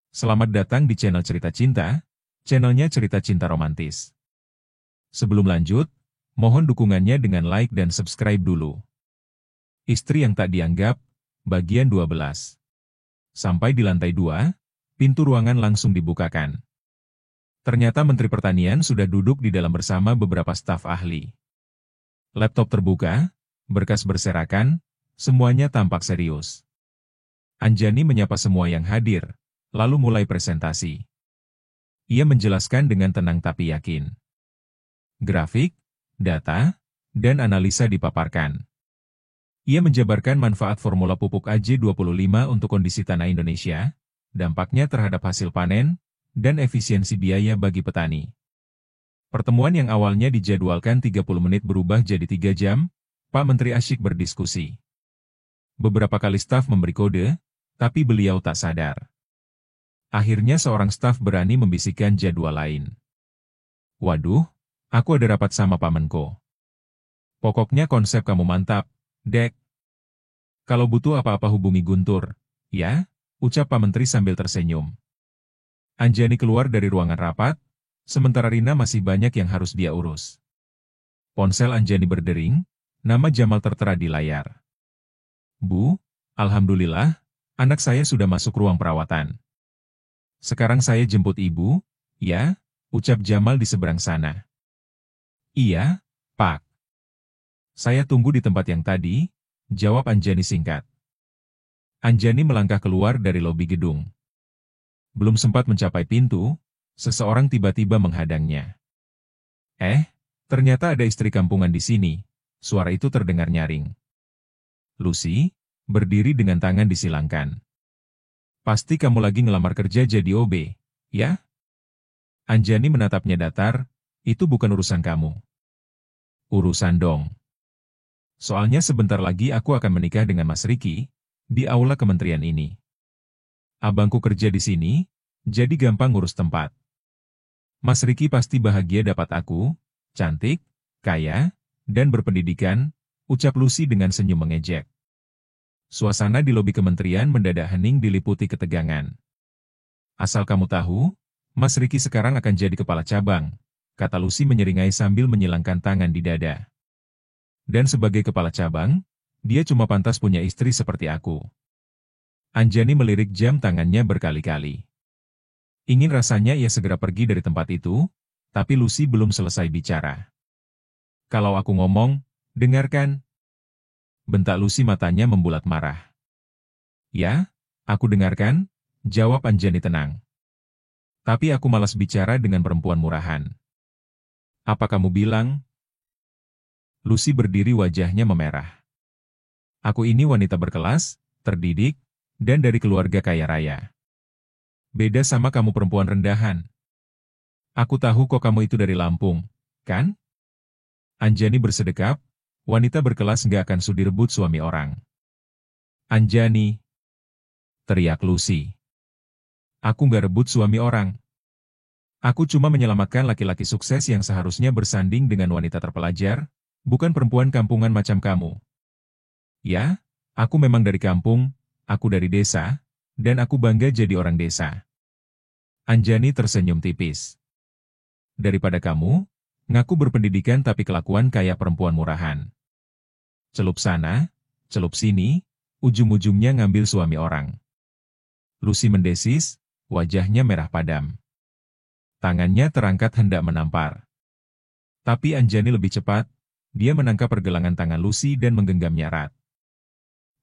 Selamat datang di channel Cerita Cinta, channelnya cerita cinta romantis. Sebelum lanjut, mohon dukungannya dengan like dan subscribe dulu. Istri yang tak dianggap, bagian 12. Sampai di lantai 2, pintu ruangan langsung dibukakan. Ternyata Menteri Pertanian sudah duduk di dalam bersama beberapa staf ahli. Laptop terbuka, berkas berserakan, semuanya tampak serius. Anjani menyapa semua yang hadir, lalu mulai presentasi. Ia menjelaskan dengan tenang tapi yakin. Grafik, data, dan analisa dipaparkan. Ia menjabarkan manfaat formula pupuk AJ25 untuk kondisi tanah Indonesia, dampaknya terhadap hasil panen, dan efisiensi biaya bagi petani. Pertemuan yang awalnya dijadwalkan 30 menit berubah jadi 3 jam, Pak Menteri asyik berdiskusi. Beberapa kali staf memberi kode, tapi beliau tak sadar. Akhirnya seorang staf berani membisikkan jadwal lain. Waduh, aku ada rapat sama Pak Menko. Pokoknya konsep kamu mantap, Dek. Kalau butuh apa-apa hubungi Guntur, ya, ucap Pak Menteri sambil tersenyum. Anjani keluar dari ruangan rapat, sementara Rina masih banyak yang harus dia urus. Ponsel Anjani berdering, nama Jamal tertera di layar. Bu, alhamdulillah, anak saya sudah masuk ruang perawatan. Sekarang saya jemput ibu, ya, ucap Jamal di seberang sana. Iya, Pak. Saya tunggu di tempat yang tadi, jawab Anjani singkat. Anjani melangkah keluar dari lobi gedung. Belum sempat mencapai pintu, seseorang tiba-tiba menghadangnya. Ternyata ada istri kampungan di sini, suara itu terdengar nyaring. Lucy, berdiri dengan tangan disilangkan. Pasti kamu lagi ngelamar kerja jadi OB, ya? Anjani menatapnya datar, itu bukan urusan kamu. Urusan dong. Soalnya sebentar lagi aku akan menikah dengan Mas Riki, di aula kementerian ini. Abangku kerja di sini, jadi gampang ngurus tempat. Mas Riki pasti bahagia dapat aku, cantik, kaya, dan berpendidikan, ucap Lucy dengan senyum mengejek. Suasana di lobi kementerian mendadak hening diliputi ketegangan. Asal kamu tahu, Mas Riki sekarang akan jadi kepala cabang, kata Lucy menyeringai sambil menyilangkan tangan di dada. Dan sebagai kepala cabang, dia cuma pantas punya istri seperti aku. Anjani melirik jam tangannya berkali-kali. Ingin rasanya ia segera pergi dari tempat itu, tapi Lucy belum selesai bicara. Kalau aku ngomong, dengarkan. Bentak Lucy matanya membulat marah. Ya, aku dengarkan, jawab Anjani tenang. Tapi aku malas bicara dengan perempuan murahan. Apa kamu bilang? Lucy berdiri wajahnya memerah. Aku ini wanita berkelas, terdidik, dan dari keluarga kaya raya. Beda sama kamu perempuan rendahan. Aku tahu kok kamu itu dari Lampung, kan? Anjani bersedekap, wanita berkelas nggak akan sudi rebut suami orang. Anjani, teriak Lucy. Aku nggak rebut suami orang. Aku cuma menyelamatkan laki-laki sukses yang seharusnya bersanding dengan wanita terpelajar, bukan perempuan kampungan macam kamu. Ya, aku memang dari kampung, aku dari desa, dan aku bangga jadi orang desa. Anjani tersenyum tipis. Daripada kamu, ngaku berpendidikan tapi kelakuan kayak perempuan murahan. Celup sana, celup sini, ujung-ujungnya ngambil suami orang. Lucy mendesis, wajahnya merah padam. Tangannya terangkat hendak menampar. Tapi Anjani lebih cepat, dia menangkap pergelangan tangan Lucy dan menggenggamnya erat.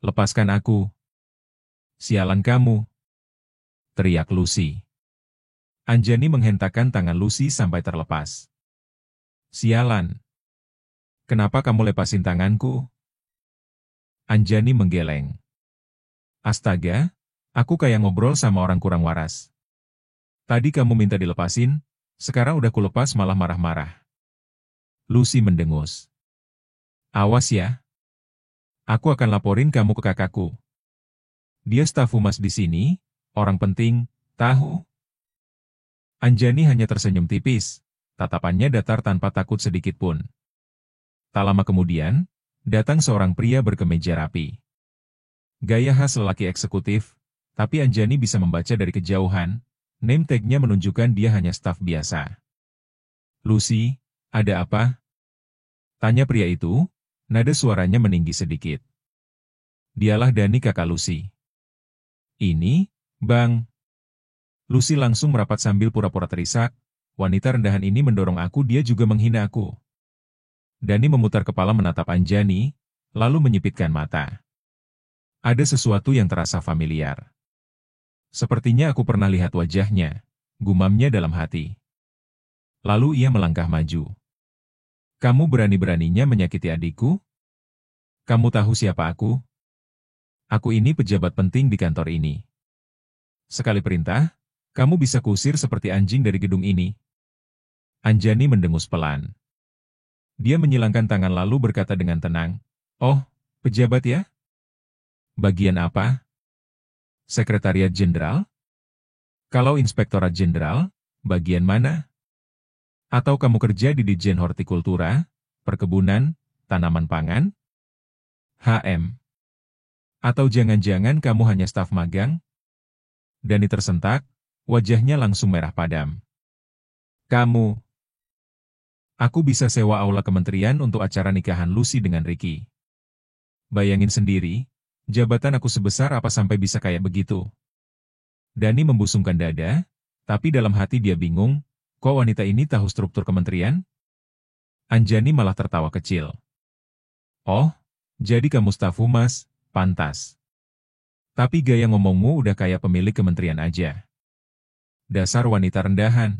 Lepaskan aku. Sialan kamu, teriak Lucy. Anjani menghentakkan tangan Lucy sampai terlepas. Sialan. Kenapa kamu lepasin tanganku? Anjani menggeleng. Astaga, aku kayak ngobrol sama orang kurang waras. Tadi kamu minta dilepasin, sekarang udah kulepas malah marah-marah. Lucy mendengus. Awas ya. Aku akan laporin kamu ke kakakku. Dia staf humas di sini, orang penting, tahu? Anjani hanya tersenyum tipis, tatapannya datar tanpa takut sedikit pun. Tak lama kemudian, datang seorang pria berkemeja rapi. Gaya khas lelaki eksekutif, Tapi Anjani bisa membaca dari kejauhan, name tag-nya menunjukkan dia hanya staf biasa. Lucy, ada apa? Tanya pria itu, nada suaranya meninggi sedikit. Dialah Dani, kakak Lucy. Ini, Bang. Lucy langsung merapat sambil pura-pura terisak, wanita rendahan ini mendorong aku, dia juga menghina aku. Dani memutar kepala menatap Anjani, lalu menyipitkan mata. Ada sesuatu yang terasa familiar. Sepertinya aku pernah lihat wajahnya, gumamnya dalam hati. Lalu ia melangkah maju. Kamu berani-beraninya menyakiti adikku? Kamu tahu siapa aku? Aku ini pejabat penting di kantor ini. Sekali perintah, kamu bisa kuusir seperti anjing dari gedung ini. Anjani mendengus pelan. Dia menyilangkan tangan lalu berkata dengan tenang, "Oh, pejabat ya? Bagian apa? Sekretariat Jenderal? Kalau Inspektorat Jenderal, bagian mana? Atau kamu kerja di Ditjen Hortikultura, Perkebunan, Tanaman Pangan? HM? Atau jangan-jangan kamu hanya staf magang?" Dani tersentak, wajahnya langsung merah padam. Kamu. Aku bisa sewa aula kementerian untuk acara nikahan Lucy dengan Ricky. Bayangin sendiri, jabatan aku sebesar apa sampai bisa kayak begitu. Dani membusungkan dada, tapi dalam hati dia bingung, kok wanita ini tahu struktur kementerian? Anjani malah tertawa kecil. Oh, jadi kamu staf humas, pantas. Tapi gaya ngomongmu udah kayak pemilik kementerian aja. Dasar wanita rendahan.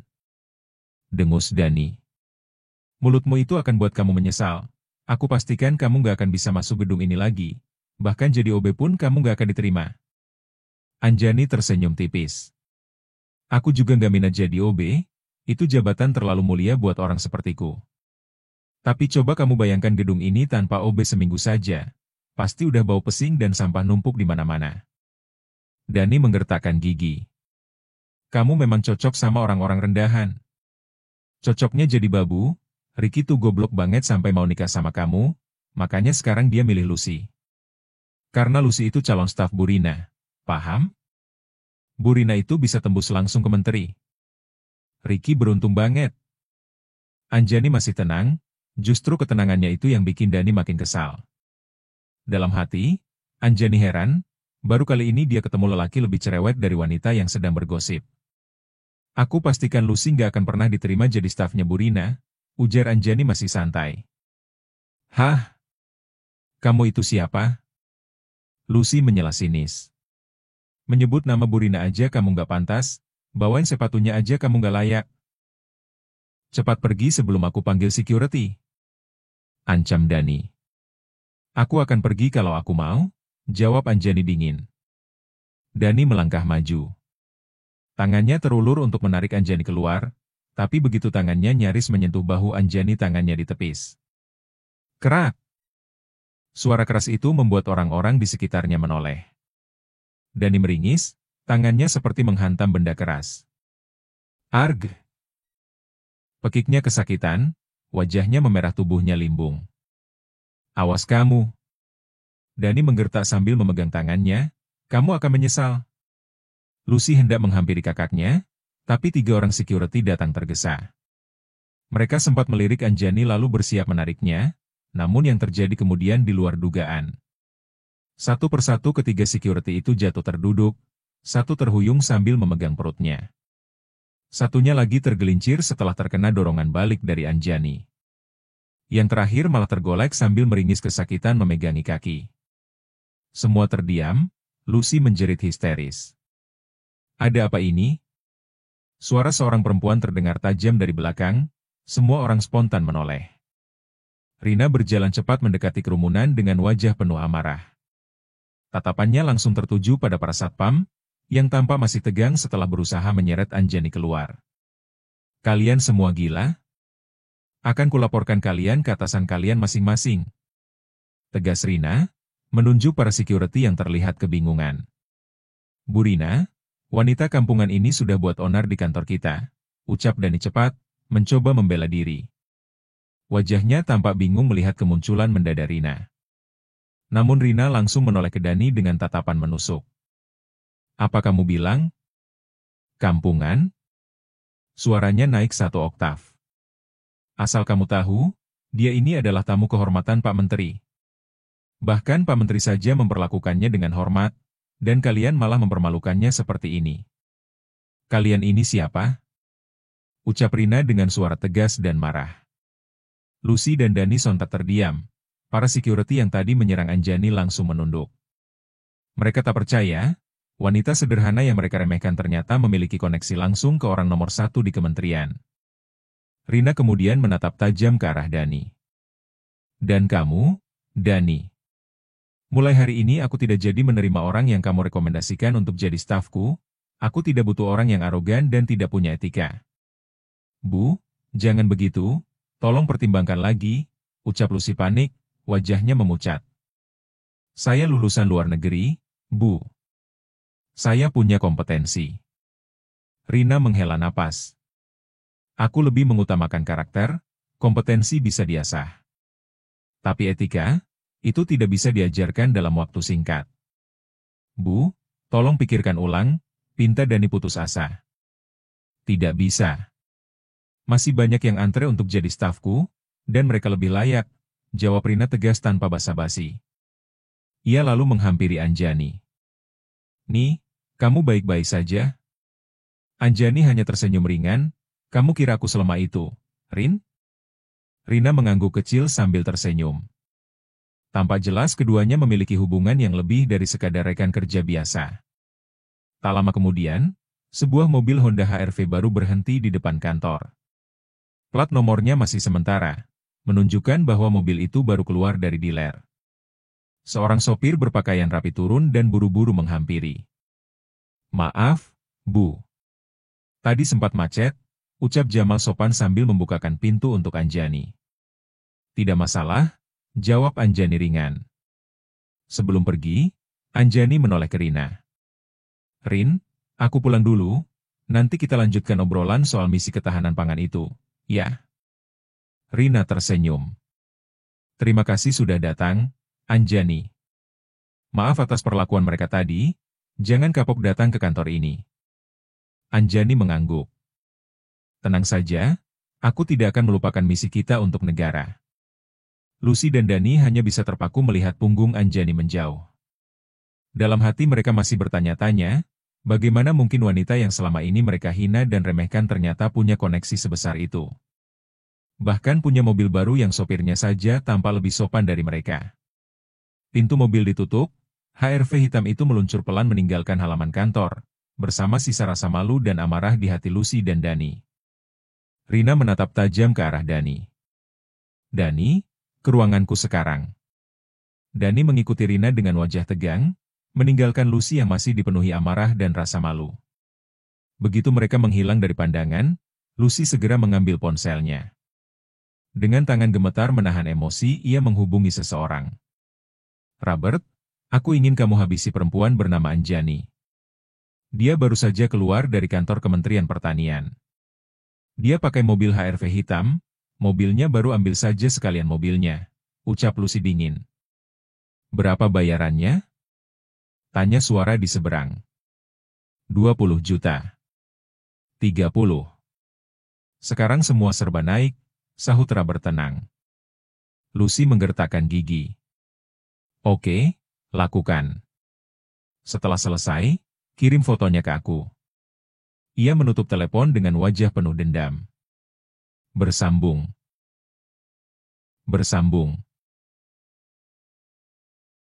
Dengus Dani. Mulutmu itu akan buat kamu menyesal. Aku pastikan kamu gak akan bisa masuk gedung ini lagi. Bahkan jadi OB pun kamu gak akan diterima. Anjani tersenyum tipis. Aku juga gak minat jadi OB, itu jabatan terlalu mulia buat orang sepertiku. Tapi coba kamu bayangkan gedung ini tanpa OB seminggu saja. Pasti udah bau pesing dan sampah numpuk di mana-mana. Dani menggertakkan gigi. Kamu memang cocok sama orang-orang rendahan. Cocoknya jadi babu. Ricky tuh goblok banget sampai mau nikah sama kamu, makanya sekarang dia milih Lucy. Karena Lucy itu calon staf Bu Rina, paham? Bu Rina itu bisa tembus langsung ke menteri. Ricky beruntung banget. Anjani masih tenang, justru ketenangannya itu yang bikin Dani makin kesal. Dalam hati, Anjani heran, baru kali ini dia ketemu lelaki lebih cerewet dari wanita yang sedang bergosip. Aku pastikan Lucy nggak akan pernah diterima jadi stafnya Bu Rina, ujar Anjani masih santai. Hah? Kamu itu siapa? Lucy menyela sinis. Menyebut nama Bu Rina aja kamu nggak pantas, bawain sepatunya aja kamu nggak layak. Cepat pergi sebelum aku panggil security. Ancam Dani. Aku akan pergi kalau aku mau, jawab Anjani dingin. Dani melangkah maju. Tangannya terulur untuk menarik Anjani keluar, tapi begitu tangannya nyaris menyentuh bahu Anjani, tangannya ditepis. Kerak! Suara keras itu membuat orang-orang di sekitarnya menoleh. Dani meringis, tangannya seperti menghantam benda keras. Arg! Pekiknya kesakitan, wajahnya memerah, tubuhnya limbung. Awas kamu! Dani menggertak sambil memegang tangannya, kamu akan menyesal. Lucy hendak menghampiri kakaknya, tapi 3 orang security datang tergesa. Mereka sempat melirik Anjani lalu bersiap menariknya, namun yang terjadi kemudian di luar dugaan. Satu persatu ketiga security itu jatuh terduduk, satu terhuyung sambil memegang perutnya. Satunya lagi tergelincir setelah terkena dorongan balik dari Anjani. Yang terakhir malah tergolek sambil meringis kesakitan memegangi kaki. Semua terdiam, Lucy menjerit histeris. Ada apa ini? Suara seorang perempuan terdengar tajam dari belakang, semua orang spontan menoleh. Rina berjalan cepat mendekati kerumunan dengan wajah penuh amarah. Tatapannya langsung tertuju pada para satpam, yang tampak masih tegang setelah berusaha menyeret Anjani keluar. Kalian semua gila? Akan kulaporkan kalian ke atasan kalian masing-masing. Tegas Rina, menunjuk para security yang terlihat kebingungan. Bu Rina, wanita kampungan ini sudah buat onar di kantor kita, ucap Dani cepat, mencoba membela diri. Wajahnya tampak bingung melihat kemunculan mendadak Rina. Namun Rina langsung menoleh ke Dani dengan tatapan menusuk. Apa kamu bilang? Kampungan? Suaranya naik 1 oktav. Asal kamu tahu, dia ini adalah tamu kehormatan Pak Menteri. Bahkan Pak Menteri saja memperlakukannya dengan hormat, dan kalian malah mempermalukannya seperti ini. Kalian ini siapa? Ucap Rina dengan suara tegas dan marah. Lucy dan Dani sontak terdiam. Para security yang tadi menyerang Anjani langsung menunduk. Mereka tak percaya, wanita sederhana yang mereka remehkan ternyata memiliki koneksi langsung ke orang nomor 1 di kementerian. Rina kemudian menatap tajam ke arah Dani. Dan kamu, Dani? Mulai hari ini aku tidak jadi menerima orang yang kamu rekomendasikan untuk jadi stafku. Aku tidak butuh orang yang arogan dan tidak punya etika. Bu, jangan begitu, tolong pertimbangkan lagi, ucap Lucy panik, wajahnya memucat. Saya lulusan luar negeri, Bu. Saya punya kompetensi. Rina menghela napas. Aku lebih mengutamakan karakter, kompetensi bisa diasah. Tapi etika, itu tidak bisa diajarkan dalam waktu singkat. Bu, tolong pikirkan ulang, pinta Dani putus asa. Tidak bisa. Masih banyak yang antre untuk jadi stafku, dan mereka lebih layak, jawab Rina tegas tanpa basa-basi. Ia lalu menghampiri Anjani. Nih, kamu baik-baik saja? Anjani hanya tersenyum ringan, kamu kira aku selemah itu, Rin? Rina mengangguk kecil sambil tersenyum. Tampak jelas keduanya memiliki hubungan yang lebih dari sekadar rekan kerja biasa. Tak lama kemudian, sebuah mobil Honda HR-V baru berhenti di depan kantor. Plat nomornya masih sementara, menunjukkan bahwa mobil itu baru keluar dari dealer. Seorang sopir berpakaian rapi turun dan buru-buru menghampiri. Maaf, Bu. Tadi sempat macet, ucap Jamal sopan sambil membukakan pintu untuk Anjani. Tidak masalah, jawab Anjani ringan. Sebelum pergi, Anjani menoleh ke Rina. Rin, aku pulang dulu, nanti kita lanjutkan obrolan soal misi ketahanan pangan itu. Ya. Rina tersenyum. Terima kasih sudah datang, Anjani. Maaf atas perlakuan mereka tadi, jangan kapok datang ke kantor ini. Anjani mengangguk. Tenang saja, aku tidak akan melupakan misi kita untuk negara. Lucy dan Dani hanya bisa terpaku melihat punggung Anjani menjauh. Dalam hati mereka masih bertanya-tanya, bagaimana mungkin wanita yang selama ini mereka hina dan remehkan ternyata punya koneksi sebesar itu. Bahkan punya mobil baru yang sopirnya saja tampak lebih sopan dari mereka. Pintu mobil ditutup, HR-V hitam itu meluncur pelan meninggalkan halaman kantor, bersama sisa rasa malu dan amarah di hati Lucy dan Dani. Rina menatap tajam ke arah Dani. Dani, ke ruanganku sekarang. Dani mengikuti Rina dengan wajah tegang, meninggalkan Lucy yang masih dipenuhi amarah dan rasa malu. Begitu mereka menghilang dari pandangan, Lucy segera mengambil ponselnya. Dengan tangan gemetar menahan emosi, ia menghubungi seseorang. Robert, aku ingin kamu habisi perempuan bernama Anjani. Dia baru saja keluar dari kantor Kementerian Pertanian. Dia pakai mobil HR-V hitam, mobilnya baru ambil saja sekalian mobilnya, ucap Lucy dingin. Berapa bayarannya? Tanya suara di seberang. 20 juta. 30. Sekarang semua serba naik, sahut Robert tenang. Lucy menggertakkan gigi. Oke, lakukan. Setelah selesai, kirim fotonya ke aku. Ia menutup telepon dengan wajah penuh dendam. Bersambung.